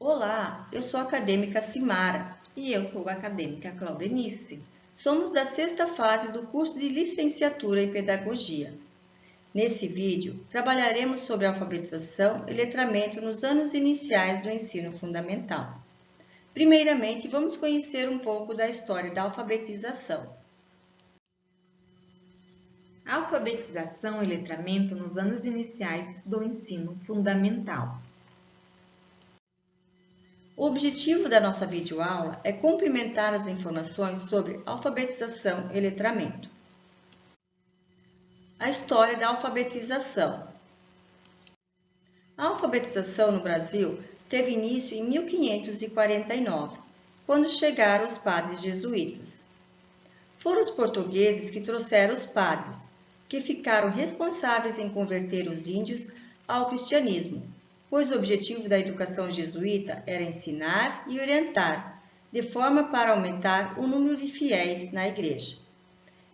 Olá, eu sou a acadêmica Simara. E eu sou a acadêmica Claudenice. Somos da sexta fase do curso de Licenciatura em Pedagogia. Nesse vídeo, trabalharemos sobre alfabetização e letramento nos anos iniciais do ensino fundamental. Primeiramente, vamos conhecer um pouco da história da alfabetização. Alfabetização e letramento nos anos iniciais do ensino fundamental. O objetivo da nossa videoaula é complementar as informações sobre alfabetização e letramento. A história da alfabetização. A alfabetização no Brasil teve início em 1549, quando chegaram os padres jesuítas. Foram os portugueses que trouxeram os padres, que ficaram responsáveis em converter os índios ao cristianismo, pois o objetivo da educação jesuíta era ensinar e orientar, de forma para aumentar o número de fiéis na igreja.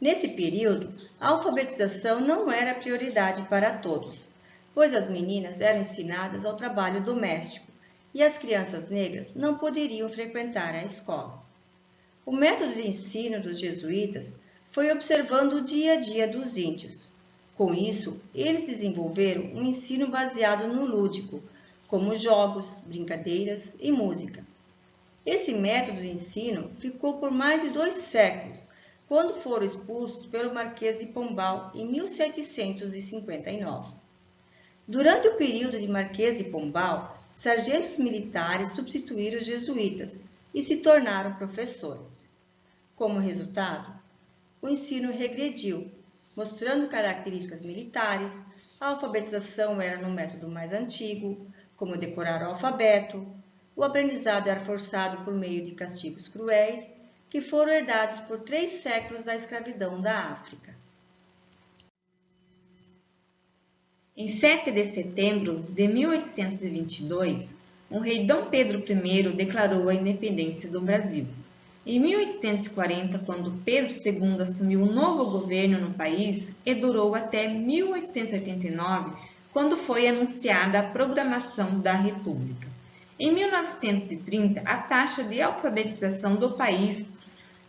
Nesse período, a alfabetização não era prioridade para todos, pois as meninas eram ensinadas ao trabalho doméstico e as crianças negras não poderiam frequentar a escola. O método de ensino dos jesuítas foi observando o dia a dia dos índios. Com isso, eles desenvolveram um ensino baseado no lúdico, como jogos, brincadeiras e música. Esse método de ensino ficou por mais de 2 séculos, quando foram expulsos pelo Marquês de Pombal em 1759. Durante o período de Marquês de Pombal, sargentos militares substituíram os jesuítas e se tornaram professores. Como resultado, o ensino regrediu, mostrando características militares. A alfabetização era no método mais antigo, como decorar o alfabeto. O aprendizado era forçado por meio de castigos cruéis, que foram herdados por 3 séculos da escravidão da África. Em 7 de setembro de 1822, o rei Dom Pedro I declarou a independência do Brasil. Em 1840, quando Pedro II assumiu um novo governo no país, e durou até 1889, quando foi anunciada a proclamação da República. Em 1930, a taxa de alfabetização do país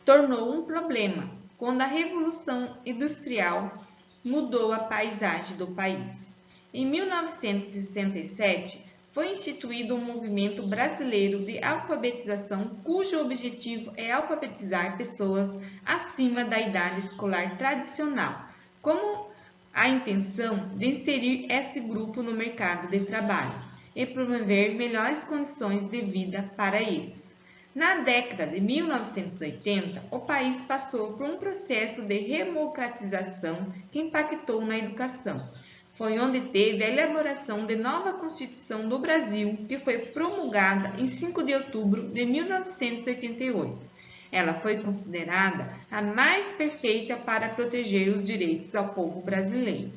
tornou um problema, quando a Revolução Industrial mudou a paisagem do país. Em 1967, foi instituído um movimento brasileiro de alfabetização, cujo objetivo é alfabetizar pessoas acima da idade escolar tradicional, com a intenção de inserir esse grupo no mercado de trabalho e promover melhores condições de vida para eles. Na década de 1980, o país passou por um processo de democratização que impactou na educação. Foi onde teve a elaboração da nova Constituição do Brasil, que foi promulgada em 5 de outubro de 1988. Ela foi considerada a mais perfeita para proteger os direitos ao povo brasileiro.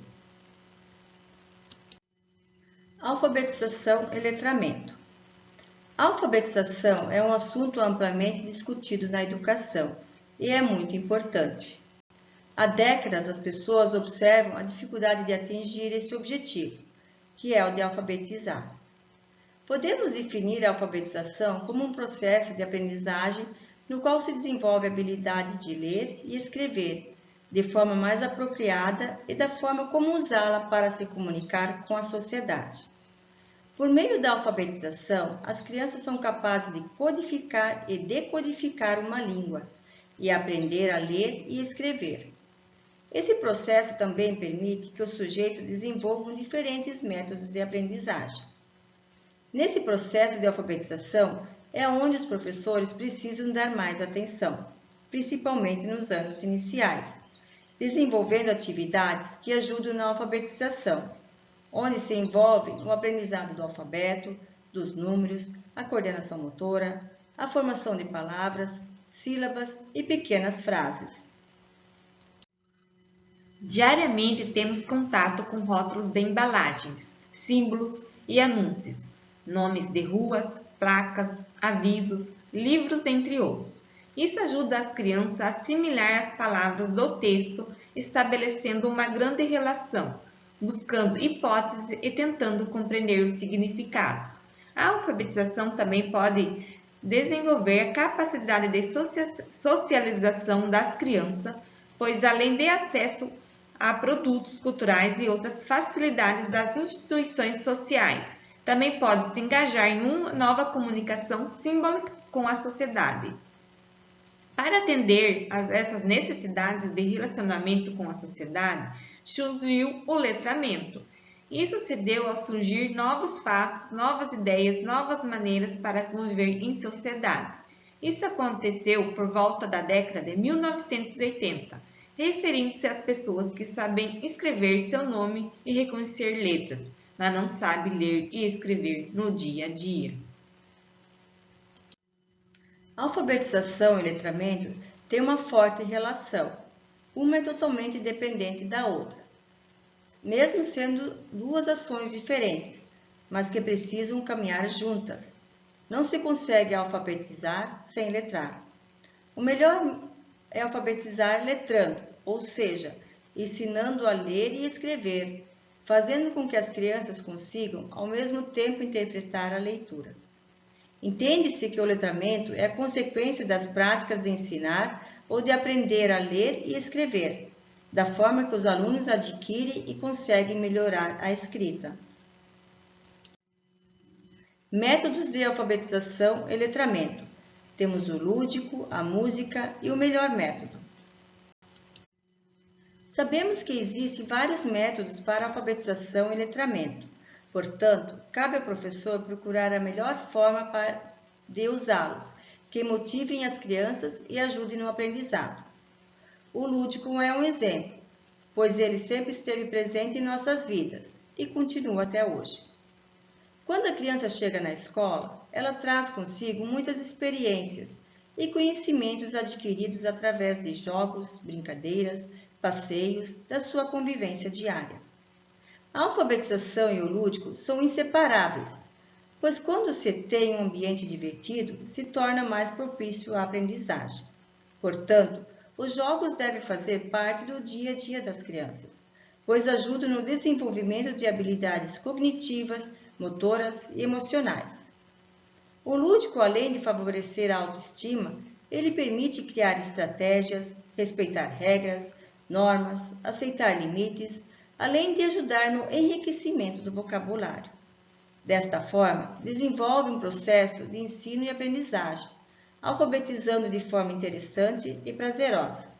Alfabetização e letramento. A alfabetização é um assunto amplamente discutido na educação e é muito importante. Há décadas, as pessoas observam a dificuldade de atingir esse objetivo, que é o de alfabetizar. Podemos definir a alfabetização como um processo de aprendizagem no qual se desenvolve habilidades de ler e escrever, de forma mais apropriada e da forma como usá-la para se comunicar com a sociedade. Por meio da alfabetização, as crianças são capazes de codificar e decodificar uma língua e aprender a ler e escrever. Esse processo também permite que o sujeito desenvolva diferentes métodos de aprendizagem. Nesse processo de alfabetização é onde os professores precisam dar mais atenção, principalmente nos anos iniciais, desenvolvendo atividades que ajudam na alfabetização, onde se envolve o aprendizado do alfabeto, dos números, a coordenação motora, a formação de palavras, sílabas e pequenas frases. Diariamente temos contato com rótulos de embalagens, símbolos e anúncios, nomes de ruas, placas, avisos, livros, entre outros. Isso ajuda as crianças a assimilar as palavras do texto, estabelecendo uma grande relação, buscando hipóteses e tentando compreender os significados. A alfabetização também pode desenvolver a capacidade de socialização das crianças, pois além de acesso a produtos culturais e outras facilidades das instituições sociais, também pode se engajar em uma nova comunicação simbólica com a sociedade. Para atender a essas necessidades de relacionamento com a sociedade, surgiu o letramento. Isso se deu ao surgir novos fatos, novas ideias, novas maneiras para conviver em sociedade. Isso aconteceu por volta da década de 1980, referindo-se às pessoas que sabem escrever seu nome e reconhecer letras, mas não sabem ler e escrever no dia a dia. Alfabetização e letramento têm uma forte relação. Uma é totalmente independente da outra, mesmo sendo duas ações diferentes, mas que precisam caminhar juntas. Não se consegue alfabetizar sem letrar. O melhor é alfabetizar letrando, ou seja, ensinando a ler e escrever, fazendo com que as crianças consigam ao mesmo tempo interpretar a leitura. Entende-se que o letramento é a consequência das práticas de ensinar ou de aprender a ler e escrever, da forma que os alunos adquirem e conseguem melhorar a escrita. Métodos de alfabetização e letramento. Temos o lúdico, a música e o melhor método. Sabemos que existem vários métodos para alfabetização e letramento. Portanto, cabe ao professor procurar a melhor forma de usá-los, que motivem as crianças e ajudem no aprendizado. O lúdico é um exemplo, pois ele sempre esteve presente em nossas vidas e continua até hoje. Quando a criança chega na escola, ela traz consigo muitas experiências e conhecimentos adquiridos através de jogos, brincadeiras, passeios, da sua convivência diária. A alfabetização e o lúdico são inseparáveis, pois quando se tem um ambiente divertido, se torna mais propício à aprendizagem. Portanto, os jogos devem fazer parte do dia a dia das crianças, pois ajudam no desenvolvimento de habilidades cognitivas, motoras e emocionais. O lúdico, além de favorecer a autoestima, ele permite criar estratégias, respeitar regras, normas, aceitar limites, além de ajudar no enriquecimento do vocabulário. Desta forma, desenvolve um processo de ensino e aprendizagem, alfabetizando de forma interessante e prazerosa.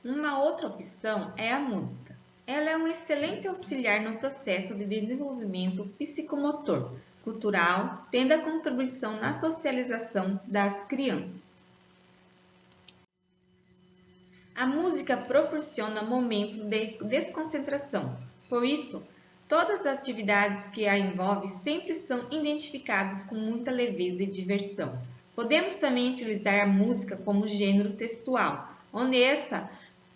Uma outra opção é a música. Ela é um excelente auxiliar no processo de desenvolvimento psicomotor, cultural, tendo a contribuição na socialização das crianças. A música proporciona momentos de desconcentração, por isso, todas as atividades que a envolvem sempre são identificadas com muita leveza e diversão. Podemos também utilizar a música como gênero textual, onde essa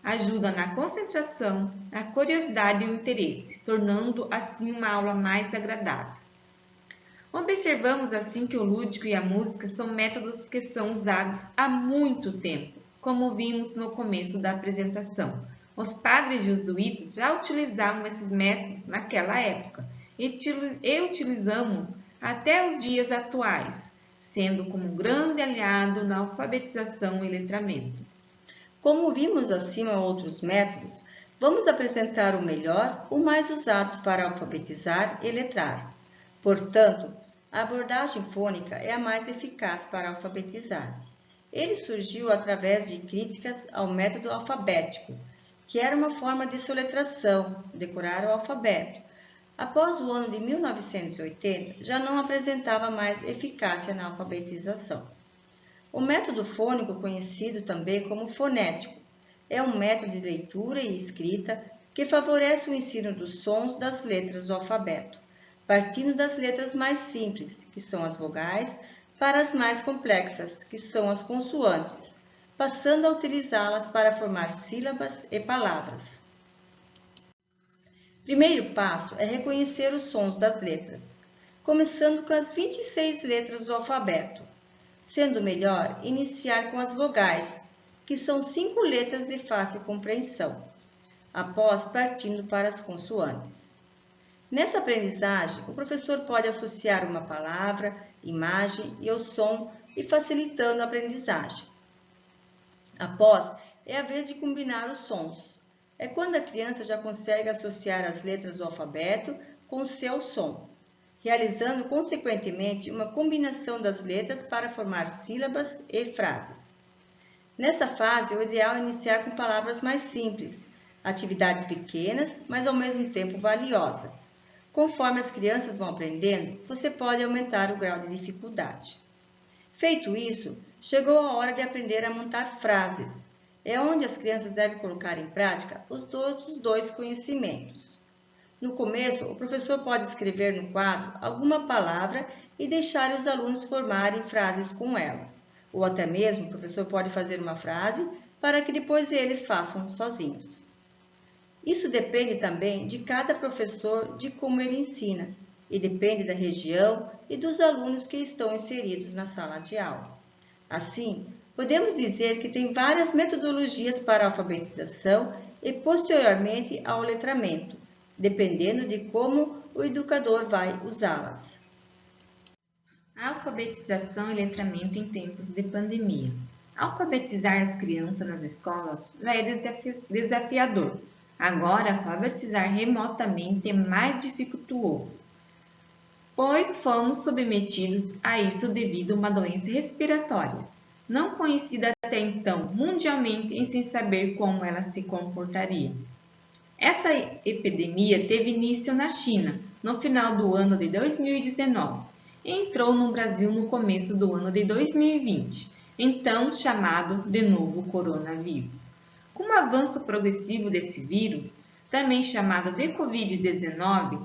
ajuda na concentração, a curiosidade e o interesse, tornando assim uma aula mais agradável. Observamos assim que o lúdico e a música são métodos que são usados há muito tempo, como vimos no começo da apresentação. Os padres jesuítas já utilizavam esses métodos naquela época e utilizamos até os dias atuais, sendo como um grande aliado na alfabetização e letramento. Como vimos acima outros métodos, vamos apresentar o melhor, o mais usados para alfabetizar e letrar. Portanto, a abordagem fônica é a mais eficaz para alfabetizar. Ele surgiu através de críticas ao método alfabético, que era uma forma de soletração, decorar o alfabeto. Após o ano de 1980, já não apresentava mais eficácia na alfabetização. O método fônico, conhecido também como fonético, é um método de leitura e escrita que favorece o ensino dos sons das letras do alfabeto, partindo das letras mais simples, que são as vogais, para as mais complexas, que são as consoantes, passando a utilizá-las para formar sílabas e palavras. Primeiro passo é reconhecer os sons das letras, começando com as 26 letras do alfabeto, sendo melhor iniciar com as vogais, que são 5 letras de fácil compreensão, após partindo para as consoantes. Nessa aprendizagem, o professor pode associar uma palavra, imagem e o som e facilitando a aprendizagem. Após, é a vez de combinar os sons. É quando a criança já consegue associar as letras do alfabeto com o seu som, realizando consequentemente uma combinação das letras para formar sílabas e frases. Nessa fase, o ideal é iniciar com palavras mais simples, atividades pequenas, mas ao mesmo tempo valiosas. Conforme as crianças vão aprendendo, você pode aumentar o grau de dificuldade. Feito isso, chegou a hora de aprender a montar frases. É onde as crianças devem colocar em prática os dois conhecimentos. No começo, o professor pode escrever no quadro alguma palavra e deixar os alunos formarem frases com ela. Ou até mesmo o professor pode fazer uma frase para que depois eles façam sozinhos. Isso depende também de cada professor, de como ele ensina, e depende da região e dos alunos que estão inseridos na sala de aula. Assim, podemos dizer que tem várias metodologias para a alfabetização e posteriormente ao letramento, dependendo de como o educador vai usá-las. A alfabetização e letramento em tempos de pandemia. Alfabetizar as crianças nas escolas já é desafiador. Agora, alfabetizar remotamente é mais dificultoso, pois fomos submetidos a isso devido a uma doença respiratória, não conhecida até então mundialmente e sem saber como ela se comportaria. Essa epidemia teve início na China, no final do ano de 2019, e entrou no Brasil no começo do ano de 2020, então chamado de novo coronavírus. Com o avanço progressivo desse vírus, também chamado de Covid-19,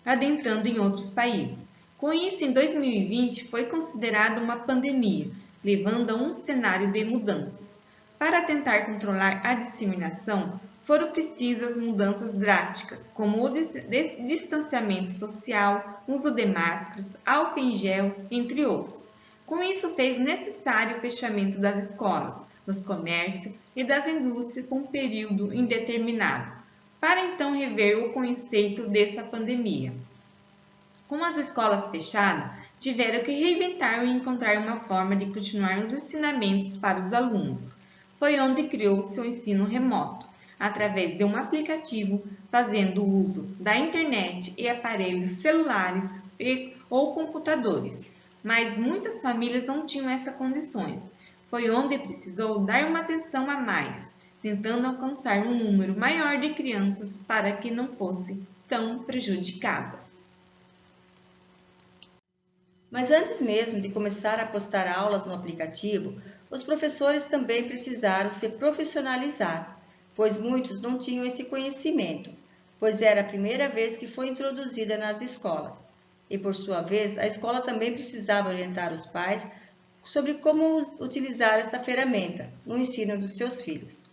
adentrando em outros países. Com isso, em 2020, foi considerado uma pandemia, levando a um cenário de mudanças. Para tentar controlar a disseminação, foram precisas mudanças drásticas, como o distanciamento social, uso de máscaras, álcool em gel, entre outros. Com isso, fez necessário o fechamento das escolas, dos comércios e das indústrias por um período indeterminado, para então rever o conceito dessa pandemia. Com as escolas fechadas, tiveram que reinventar e encontrar uma forma de continuar os ensinamentos para os alunos. Foi onde criou-se o ensino remoto, através de um aplicativo, fazendo uso da internet e aparelhos celulares ou computadores. Mas muitas famílias não tinham essas condições. Foi onde precisou dar uma atenção a mais, tentando alcançar um número maior de crianças para que não fossem tão prejudicadas. Mas antes mesmo de começar a postar aulas no aplicativo, os professores também precisaram se profissionalizar, pois muitos não tinham esse conhecimento, pois era a primeira vez que foi introduzida nas escolas. E por sua vez, a escola também precisava orientar os pais sobre como utilizar esta ferramenta no ensino dos seus filhos.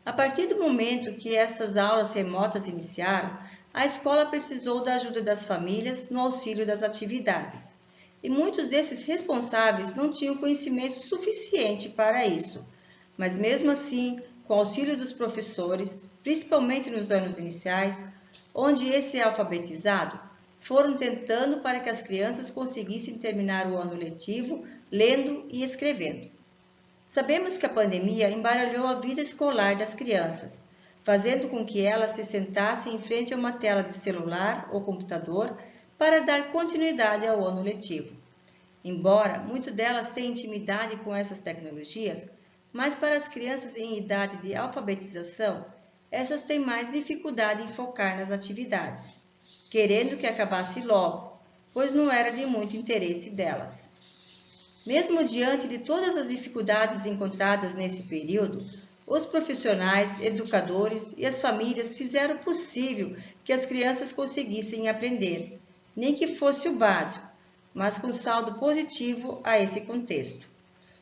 A partir do momento que essas aulas remotas iniciaram, a escola precisou da ajuda das famílias no auxílio das atividades. E muitos desses responsáveis não tinham conhecimento suficiente para isso. Mas mesmo assim, com o auxílio dos professores, principalmente nos anos iniciais, onde esse é alfabetizado, foram tentando para que as crianças conseguissem terminar o ano letivo lendo e escrevendo. Sabemos que a pandemia embaralhou a vida escolar das crianças, fazendo com que elas se sentassem em frente a uma tela de celular ou computador para dar continuidade ao ano letivo. Embora muitas delas tenham intimidade com essas tecnologias, mas para as crianças em idade de alfabetização, essas têm mais dificuldade em focar nas atividades, querendo que acabasse logo, pois não era de muito interesse delas. Mesmo diante de todas as dificuldades encontradas nesse período, os profissionais, educadores e as famílias fizeram o possível que as crianças conseguissem aprender, nem que fosse o básico, mas com saldo positivo a esse contexto.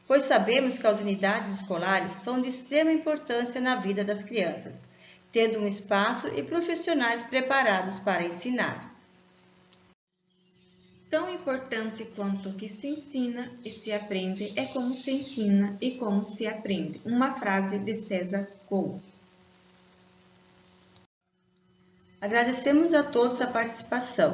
Pois sabemos que as unidades escolares são de extrema importância na vida das crianças, tendo um espaço e profissionais preparados para ensinar. Tão importante quanto o que se ensina e se aprende é como se ensina e como se aprende. Uma frase de César Couto. Agradecemos a todos a participação.